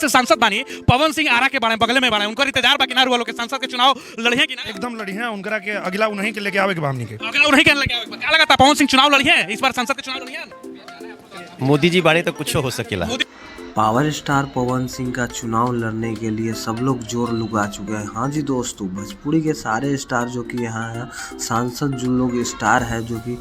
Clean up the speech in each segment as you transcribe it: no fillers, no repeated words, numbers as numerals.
से सांसद बानी पवन सिंह आरा के बारे में बगले में बारे उनका इंतजार बाकी ना वालों के सांसद के चुनाव लड़िए कि ना एकदम लड़ी है उनकरा के अगला उन्हीं के लेके आवे के बामनी के अगर उन्हीं के लगे क्या लगा था पवन सिंह चुनाव लड़िए इस बार संसद के चुनाव लड़िए मोदी जी बारे तो कुछ हो सकेला। पावर स्टार पवन सिंह का चुनाव लड़ने के लिए सब लोग जोर लगा चुके हैं। हाँ जी दोस्तों, भोजपुरी के सारे स्टार जो कि यहाँ हैं, सांसद जो लोग स्टार है जो कि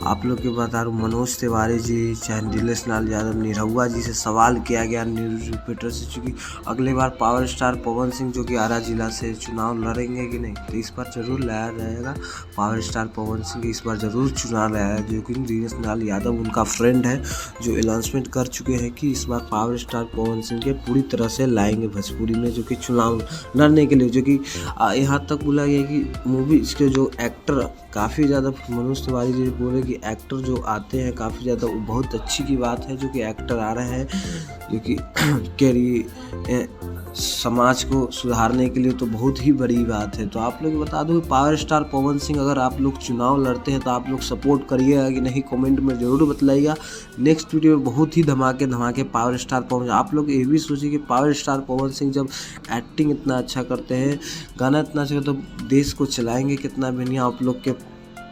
आप लोग के बता रहा हूँ, मनोज तिवारी जी, चाहे नीलेश लाल यादव, निरहुआ जी से सवाल किया गया न्यूज रिपोर्टर से, चूँकि अगले बार पावर स्टार पवन सिंह जो कि आरा जिला से चुनाव लड़ेंगे कि नहीं, तो इस बार जरूर लाया जाएगा। पावर स्टार पवन सिंह इस बार जरूर चुनाव लाया है, जो कि नीलेश लाल यादव उनका फ्रेंड है, जो अनाउंसमेंट कर चुके हैं कि इस बार पावर स्टार पवन सिंह के पूरी तरह से लाएंगे भोजपुरी में जो कि चुनाव लड़ने के लिए। जो कि यहाँ तक बोला गया कि मूवी इसके जो एक्टर काफ़ी ज़्यादा, मनोज तिवारी जी बोले कि एक्टर जो आते हैं काफ़ी ज़्यादा, वो बहुत अच्छी की बात है जो कि एक्टर आ रहे हैं जो कि कैरी समाज को सुधारने के लिए, तो बहुत ही बड़ी बात है। तो आप लोग बता दो पावर स्टार पवन सिंह अगर आप लोग चुनाव लड़ते हैं तो आप लोग सपोर्ट करिएगा कि नहीं, कमेंट में ज़रूर बतलाइएगा। नेक्स्ट वीडियो में बहुत ही धमाके पावर स्टार पवन, आप लोग ये भी सोचिए कि पावर स्टार पवन सिंह जब एक्टिंग इतना अच्छा करते हैं, गाना इतना अच्छा, तो देश को चलाएंगे कितना भी नहीं। आप लोग के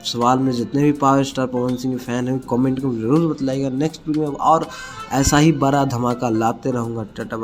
सवाल में जितने भी पावर स्टार पवन सिंह के फैन हैं कमेंट में ज़रूर बतलाइएगा। नेक्स्ट वीडियो में और ऐसा ही बड़ा धमाका लाते रहूँगा। टाटा।